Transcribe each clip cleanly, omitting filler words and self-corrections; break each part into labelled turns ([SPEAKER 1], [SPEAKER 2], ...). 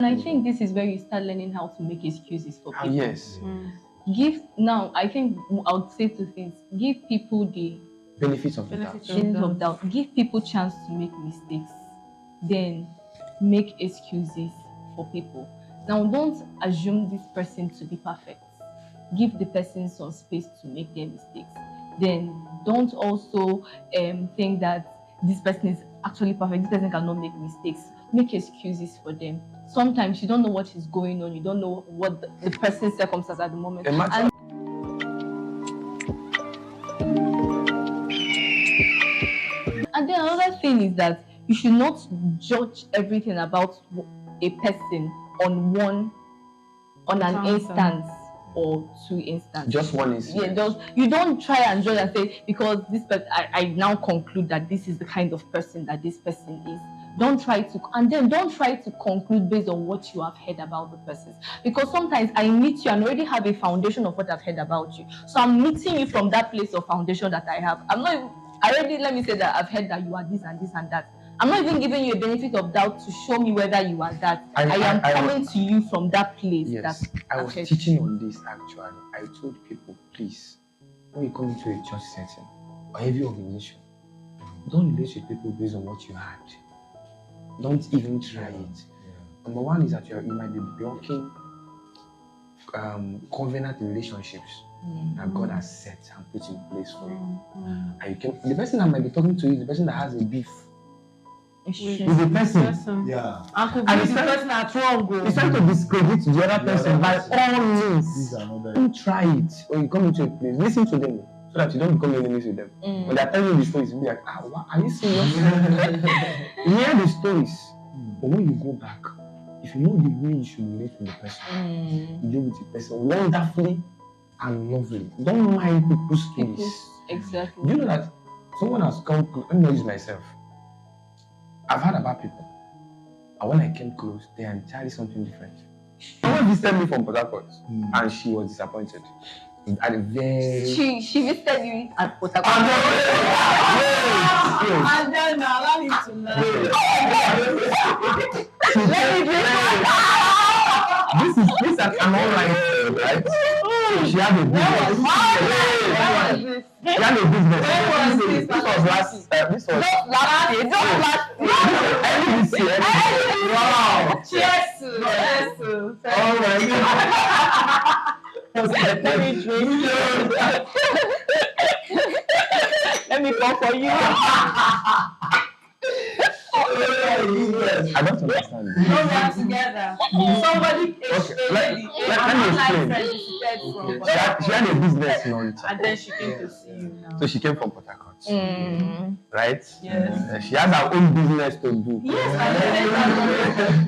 [SPEAKER 1] And I think this is where you start learning how to make excuses for people.
[SPEAKER 2] Yes.
[SPEAKER 1] I think I would say two things. Give people the
[SPEAKER 2] Benefits of the doubt.
[SPEAKER 1] benefit of doubt. Give people chance to make mistakes. Then make excuses for people. Now, don't assume this person to be perfect. Give the person some space to make their mistakes. Then don't also think that this person is actually perfect. This person cannot make mistakes. Make excuses for them. Sometimes you don't know what is going on. You don't know what the person's circumstances at the moment. And then another thing is that you should not judge everything about a person on an instance or two instances.
[SPEAKER 2] Just one instance.
[SPEAKER 1] Yeah, you don't try and judge and say, because this person, I now conclude that this is the kind of person that this person is. Don't try to conclude based on what you have heard about the person. Because sometimes I meet you and already have a foundation of what I've heard about you. So I'm meeting you from that place of foundation that I have. Let me say that I've heard that you are this and this and that. I'm not even giving you a benefit of doubt to show me whether you are that. I am coming to you from that place.
[SPEAKER 2] Yes, I was teaching on this actually. I told people, please, when you come into a church setting or every organization, don't relate with people based on what you had. Don't even try it. Number one is that you might be blocking covenant relationships that God has set and put in place for you. And the person that might be talking to you is the person that has a beef. Is the person.
[SPEAKER 3] Yeah.
[SPEAKER 1] And the person that's wrong.
[SPEAKER 2] He's trying to discredit the other person by all means. Don't try it when you come into a place. Listen to them so that you don't become enemies with them. When they're telling you the stories, you'll be like, what? Are you serious? You hear the stories. But when you go back, if you know the way you should relate with the person, you deal with the person wonderfully and lovely. Don't mind people's stories.
[SPEAKER 1] Exactly.
[SPEAKER 2] Do you know that someone has come close? Let me not use myself. I've heard about people, and when I came close, they are entirely something different. Someone visited me from Port Harcourt, and she was disappointed. At a very...
[SPEAKER 1] She visited you at Port Harcourt.
[SPEAKER 3] And then allow him to learn.
[SPEAKER 2] This is an online, right? She had a business. She had a business. This was last. This was last year. This year. Wow.
[SPEAKER 3] Cheers.
[SPEAKER 2] Oh my God.
[SPEAKER 1] Let me drink. Let me call for you.
[SPEAKER 2] I don't understand.
[SPEAKER 3] No, we are together. Somebody
[SPEAKER 2] let me explain. She had a business launch.
[SPEAKER 3] And then she came to see you now.
[SPEAKER 2] So she came from Port Harcourt. Right?
[SPEAKER 3] Yes.
[SPEAKER 2] She has her own business to do.
[SPEAKER 3] Yes,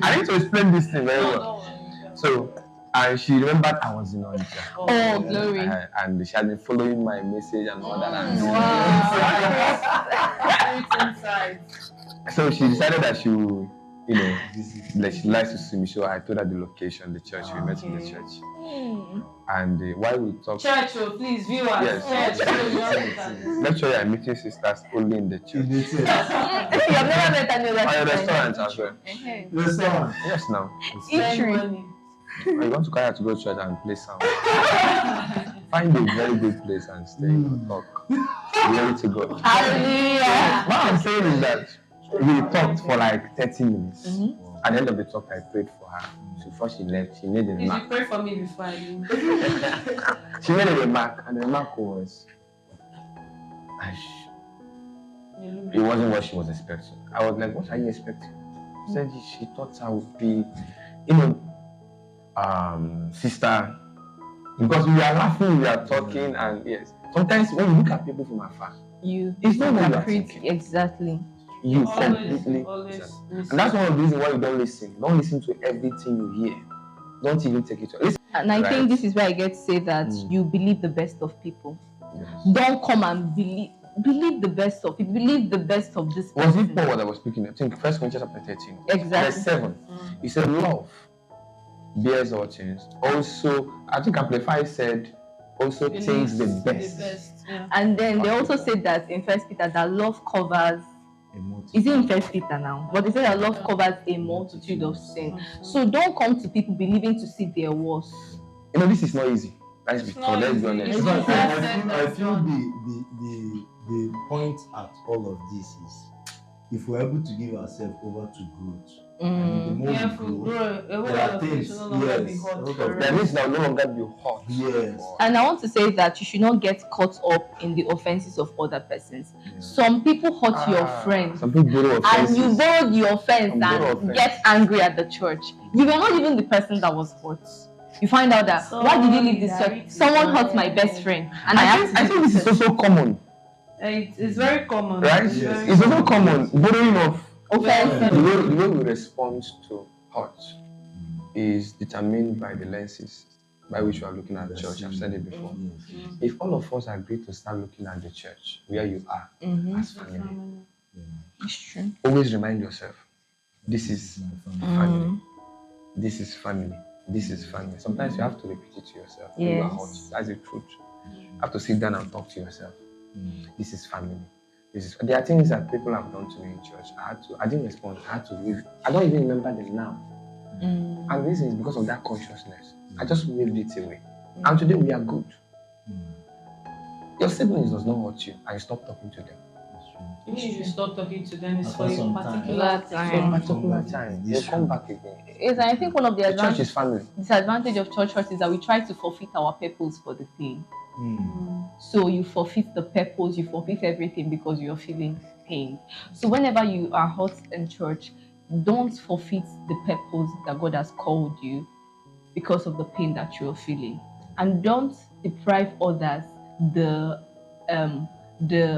[SPEAKER 2] I need to explain this thing very well. So, and she remembered I was in Onitsha.
[SPEAKER 1] Oh, glory.
[SPEAKER 2] And she had been following my message and all that.
[SPEAKER 3] Wow.
[SPEAKER 2] So she decided that she would, that she likes to see me. So I told her the location, the church. We met in the church. And while we talked...
[SPEAKER 3] Church, please, viewers.
[SPEAKER 2] Yes.
[SPEAKER 3] Church.
[SPEAKER 2] Make sure you are meeting sisters only in the church.
[SPEAKER 1] You have never met any other
[SPEAKER 2] restaurant as well.
[SPEAKER 3] Restaurant?
[SPEAKER 2] Yes, now.
[SPEAKER 1] Eatery.
[SPEAKER 2] You want to carry her to go to church and play sound. Find a very good place and stay and talk. Glory to God.
[SPEAKER 1] Hallelujah.
[SPEAKER 2] What I'm saying is that we talked for like 30 minutes. At the end of the talk, I prayed for her. So before she left, she made a
[SPEAKER 3] Did
[SPEAKER 2] mark.
[SPEAKER 3] you pray for me before I leave?
[SPEAKER 2] She made a remark, and the remark was, it wasn't what she was expecting. I was like, what are you expecting? She said she thought I would be, sister, because we are laughing, we are talking, and yes. Sometimes when you look at people from afar, it's not what you are thinking.
[SPEAKER 1] Exactly.
[SPEAKER 2] You completely listen. And that's one of the reasons why you don't listen. Don't listen to everything you hear. Don't even take it to listen.
[SPEAKER 1] And I think this is where I get to say that you believe the best of people.
[SPEAKER 2] Yes.
[SPEAKER 1] Don't come and believe the best of people. Believe the best of this person.
[SPEAKER 2] Was it Paul what I was speaking? I think 1 Corinthians chapter 13.
[SPEAKER 1] Exactly.
[SPEAKER 2] Verse 7. He said, love bears all things. Also, I think Amplify said, also takes the best.
[SPEAKER 1] And then they also said that in 1 Peter that love covers Is it in First Peter now? But they say that love covers a multitude of sin. So don't come to people believing to see their worst.
[SPEAKER 2] You know, this is not easy. Let's be
[SPEAKER 3] not
[SPEAKER 2] honest.
[SPEAKER 3] easy.
[SPEAKER 4] I feel the point at all of this is if we're able to give ourselves over to growth, and the more
[SPEAKER 3] Yeah,
[SPEAKER 4] we
[SPEAKER 3] for
[SPEAKER 4] grow,
[SPEAKER 3] grow, a whole
[SPEAKER 4] there
[SPEAKER 3] lot
[SPEAKER 4] are
[SPEAKER 3] of things
[SPEAKER 4] things,
[SPEAKER 3] should no longer be
[SPEAKER 4] yes,
[SPEAKER 3] hot
[SPEAKER 4] a lot
[SPEAKER 3] for
[SPEAKER 4] of
[SPEAKER 3] us.
[SPEAKER 2] That means that will no longer be hot.
[SPEAKER 4] yes.
[SPEAKER 1] And I want to say that you should not get caught up in the offenses of other persons.
[SPEAKER 4] Yeah.
[SPEAKER 1] Some people hurt your friends.
[SPEAKER 2] Some people borrow
[SPEAKER 1] And
[SPEAKER 2] offenses.
[SPEAKER 1] you borrowed your offense
[SPEAKER 2] Some borrow
[SPEAKER 1] and
[SPEAKER 2] offense.
[SPEAKER 1] get angry at the church. You were not even the person that was hurt. You find out that why did you leave this church? Someone hurt my best friend, and
[SPEAKER 2] I think this is also common,
[SPEAKER 3] It's very common.
[SPEAKER 2] right?
[SPEAKER 3] It's very
[SPEAKER 2] It's also common. Borrowing of
[SPEAKER 1] offense.
[SPEAKER 2] the way we respond to hurt is determined by the lenses by which we are looking at the church. I've said it before.
[SPEAKER 4] Yes.
[SPEAKER 2] If all of us agree to start looking at the church where you are as family,
[SPEAKER 1] It's true.
[SPEAKER 2] always remind yourself, this is family. This is family. This is family. Sometimes you have to repeat it to yourself. When you are hurt. That's the truth. You have to sit down and talk to yourself. This is family. There are things that people have done to me in church. I didn't respond. I had to leave. I don't even remember them now. And the reason is because of that consciousness. I just waved it away. And today we are good. Your siblings does not hurt you, and you stop talking to them.
[SPEAKER 3] Even if you stop talking to them, it's
[SPEAKER 4] After
[SPEAKER 3] for a
[SPEAKER 4] some time.
[SPEAKER 3] particular
[SPEAKER 1] Time.
[SPEAKER 2] So
[SPEAKER 3] time.
[SPEAKER 2] particular time, they come back again.
[SPEAKER 1] Yes, I think one of the
[SPEAKER 2] The church is family.
[SPEAKER 1] disadvantage of church hurt is that we try to forfeit our purpose for the pain. So you forfeit the purpose, you forfeit everything because you're feeling pain. So whenever you are hurt in church, don't forfeit the purpose that God has called you because of the pain that you're feeling. And don't deprive others the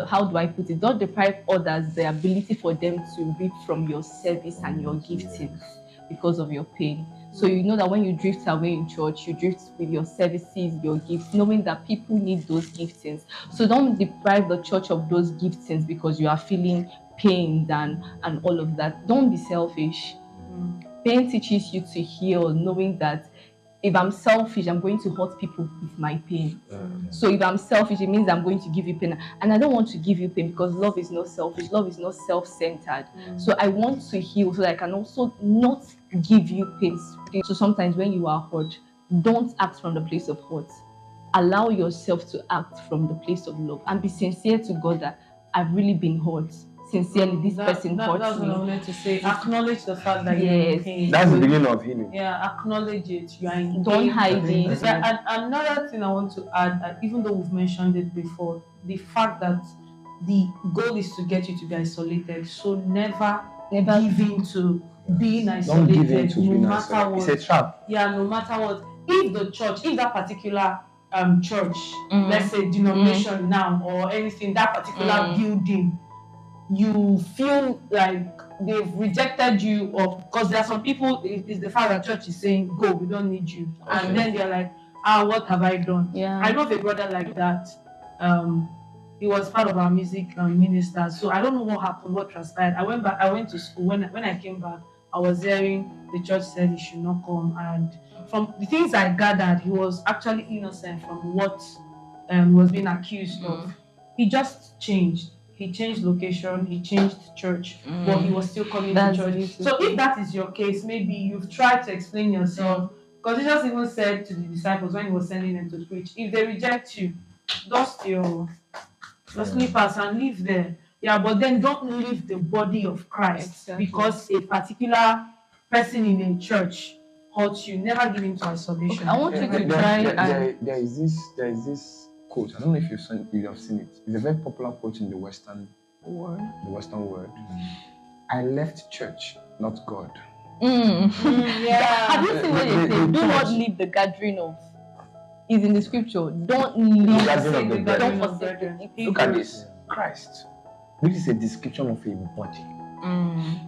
[SPEAKER 1] how do I put it? Don't deprive others the ability for them to reap from your service and your giftings because of your pain. So you know that when you drift away in church, you drift with your services, your gifts, knowing that people need those giftings. So don't deprive the church of those giftings because you are feeling pain and all of that. Don't be selfish. Pain teaches you to heal, knowing that if I'm selfish, I'm going to hurt people with my pain. So if I'm selfish, it means I'm going to give you pain. And I don't want to give you pain because love is not selfish. Love is not self-centered. So I want to heal so that I can also not give you pain. So sometimes when you are hurt, don't act from the place of hurt. Allow yourself to act from the place of love and be sincere to God that I've really been hurt. Sincerely, this person
[SPEAKER 3] That's
[SPEAKER 1] hurt
[SPEAKER 3] what I
[SPEAKER 1] me.
[SPEAKER 3] wanted to say. Acknowledge the fact that you're in
[SPEAKER 1] Yes.
[SPEAKER 3] pain.
[SPEAKER 2] That's the beginning of healing.
[SPEAKER 3] Yeah, acknowledge it. You are in
[SPEAKER 1] Don't
[SPEAKER 3] pain.
[SPEAKER 1] hide it.
[SPEAKER 3] Yeah, and another thing I want to add, even though we've mentioned it before, the fact that the goal is to get you to be isolated. So never give in to being
[SPEAKER 2] Don't
[SPEAKER 3] isolated,
[SPEAKER 2] give in to
[SPEAKER 3] no
[SPEAKER 2] being
[SPEAKER 3] matter
[SPEAKER 2] isolated.
[SPEAKER 3] what.
[SPEAKER 2] It's a trap.
[SPEAKER 3] Yeah, no matter what. If that particular church,
[SPEAKER 1] Mm.
[SPEAKER 3] let's say denomination now or anything, that particular building, you feel like they've rejected you, or because there are some people, it's the fact that church is saying, go, we don't need you. And then they're like, what have I done?
[SPEAKER 1] Yeah.
[SPEAKER 3] I know of a brother like that. He was part of our music minister. So I don't know what happened, what transpired. I went to school. When I came back, I was hearing the church said he should not come. And from the things I gathered, he was actually innocent from what he was being accused of. He just changed. He changed location, he changed church, but he was still coming to church.
[SPEAKER 1] Beautiful.
[SPEAKER 3] So if that is your case, maybe you've tried to explain yourself. Because Jesus even said to the disciples when he was sending them to preach, if they reject you, dust your slippers and leave there. Yeah, but then don't leave the body of Christ because a particular person in a church hurts you. Never give in to isolation.
[SPEAKER 1] I want you to try and
[SPEAKER 2] There is this quote. I don't know if you've seen it. It's a very popular quote in the Western world. I left church, not God.
[SPEAKER 3] Yeah.
[SPEAKER 1] Have you seen what they say? Do not leave the gathering of. It's in the scripture. Don't leave
[SPEAKER 2] The gathering of the
[SPEAKER 1] don't
[SPEAKER 2] brethren.
[SPEAKER 1] forsake it.
[SPEAKER 2] Look at this. Christ. This is a description of a body.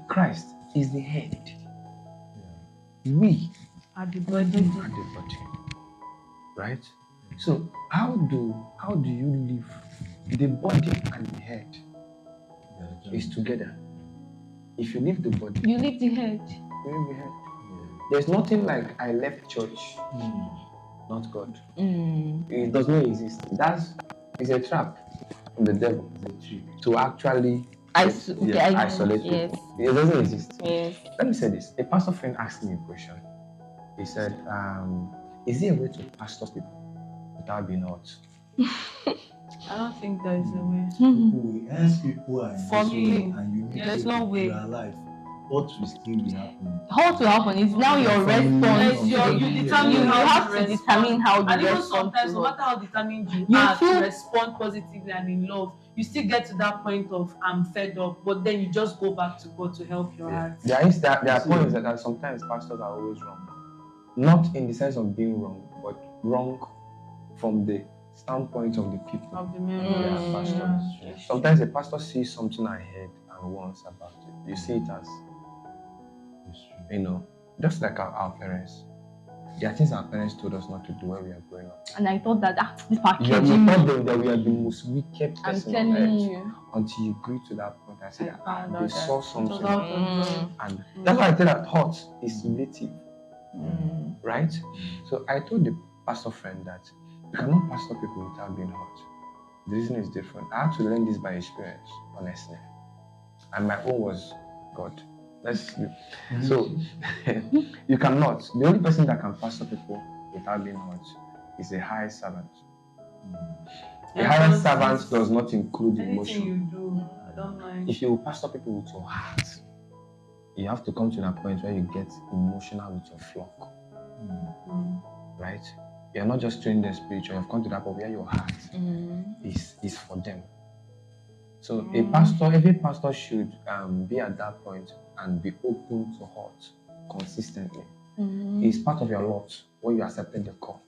[SPEAKER 2] Christ is the head. We
[SPEAKER 3] At the body.
[SPEAKER 2] are the body. Right? So how do you live? The body and the head is together. If you leave the body,
[SPEAKER 1] You leave the head.
[SPEAKER 2] you leave the head. There's nothing like I left church, not God. It does not exist. It's a trap from the devil to actually isolate
[SPEAKER 1] yes.
[SPEAKER 2] people. It doesn't exist.
[SPEAKER 1] Yes.
[SPEAKER 2] Let me say this. A pastor friend asked me a question. He said, is there a way to pastor people without being hurt?
[SPEAKER 3] I don't think there is a way.
[SPEAKER 4] We ask people and
[SPEAKER 3] For me,
[SPEAKER 4] and you need
[SPEAKER 3] there's
[SPEAKER 4] to
[SPEAKER 3] no way.
[SPEAKER 4] you are alive. What will still be happening?
[SPEAKER 1] What will happen is now your response.
[SPEAKER 3] You determine
[SPEAKER 1] You
[SPEAKER 3] how
[SPEAKER 1] have
[SPEAKER 3] to
[SPEAKER 1] to determine how you
[SPEAKER 3] And even
[SPEAKER 1] respond
[SPEAKER 3] sometimes,
[SPEAKER 1] to
[SPEAKER 3] no
[SPEAKER 1] it.
[SPEAKER 3] matter how determined you
[SPEAKER 1] You
[SPEAKER 3] are
[SPEAKER 1] feel-
[SPEAKER 3] to respond positively and in love, you still get to that point of I'm fed up, but then you just go back to God to help your heart.
[SPEAKER 2] There are points that sometimes pastors are always wrong. Not in the sense of being wrong, but wrong from the standpoint of the people.
[SPEAKER 3] Of the
[SPEAKER 2] they
[SPEAKER 3] members.
[SPEAKER 2] are pastors.
[SPEAKER 3] Yes.
[SPEAKER 2] Sometimes a pastor sees something ahead and wants about it. You see it as, just like our parents. There are things our parents told us not to do when we are growing up.
[SPEAKER 1] And I thought that this
[SPEAKER 2] You
[SPEAKER 1] packaging.
[SPEAKER 2] thought them that we are the most wicked
[SPEAKER 1] I'm
[SPEAKER 2] person on
[SPEAKER 1] telling
[SPEAKER 2] earth
[SPEAKER 1] you.
[SPEAKER 2] until you grew to that point and said,
[SPEAKER 1] found
[SPEAKER 2] they
[SPEAKER 1] out
[SPEAKER 2] saw
[SPEAKER 1] that
[SPEAKER 2] something. And
[SPEAKER 3] Mm.
[SPEAKER 2] that's why I tell that thought is relative, right? So I told the pastor friend that you cannot pastor people without being hurt. The reason is different. I had to learn this by experience, honestly. And my own was God. So you cannot. The only person that can pastor people without being hurt is a high servant. A higher servant does not include
[SPEAKER 3] Anything
[SPEAKER 2] emotion.
[SPEAKER 3] you do, I don't mind.
[SPEAKER 2] If you pastor people with your heart, you have to come to that point where you get emotional with your flock, right? You're not just training them spiritual. You've come to that point where your heart is for them. So every pastor should be at that point and be open to hurt consistently. It's part of your lot when you accepted the call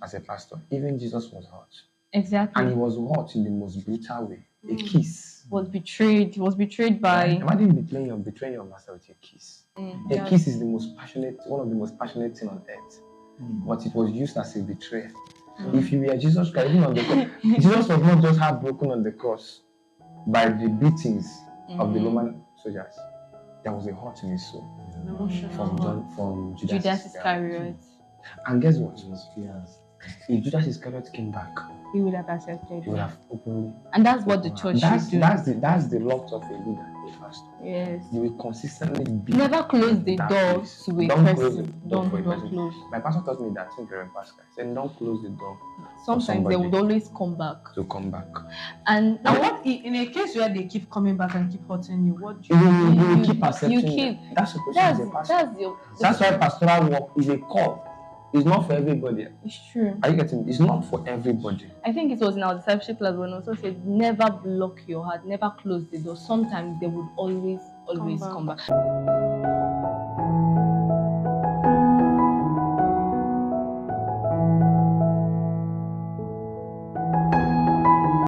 [SPEAKER 2] as a pastor. Even Jesus was hurt.
[SPEAKER 1] Exactly.
[SPEAKER 2] And he was hurt in the most brutal way. A kiss.
[SPEAKER 1] Was betrayed. He was betrayed by.
[SPEAKER 2] Imagine betraying your master with a kiss. A kiss is one of the most passionate things on earth. But it was used as a betrayal. If you were Jesus Christ, even on the cross, Jesus was not just heartbroken on the cross by the beatings of the Roman soldiers. There was a hurt in his soul from Judas
[SPEAKER 1] Iscariot.
[SPEAKER 2] And guess what? If Judas Iscariot came back,
[SPEAKER 1] He would have accepted.
[SPEAKER 2] he would have openly.
[SPEAKER 1] And that's what the church should do.
[SPEAKER 2] That's the lot of a leader, a pastor.
[SPEAKER 1] Yes.
[SPEAKER 2] You will consistently be.
[SPEAKER 1] Never close the
[SPEAKER 2] that
[SPEAKER 1] door
[SPEAKER 2] place.
[SPEAKER 1] to a
[SPEAKER 2] Don't
[SPEAKER 1] person.
[SPEAKER 2] close the door for a
[SPEAKER 1] Don't
[SPEAKER 2] person.
[SPEAKER 1] close.
[SPEAKER 2] My pastor taught me that thing very Pascal. He said, don't close the door
[SPEAKER 1] Sometimes they
[SPEAKER 2] somebody.
[SPEAKER 1] would always come back.
[SPEAKER 2] to come back.
[SPEAKER 1] And
[SPEAKER 3] what in a case where they keep coming back and keep hurting you? What do
[SPEAKER 2] You will keep accepting.
[SPEAKER 1] you keep.
[SPEAKER 2] it. That's the question as a pastor.
[SPEAKER 1] That's
[SPEAKER 2] That's why pastoral work is a call. It's not for everybody.
[SPEAKER 1] It's true.
[SPEAKER 2] Are you getting it? It's not for everybody.
[SPEAKER 1] I think it was in our discipleship class when also said never block your heart, never close the door. Sometimes they would always come back.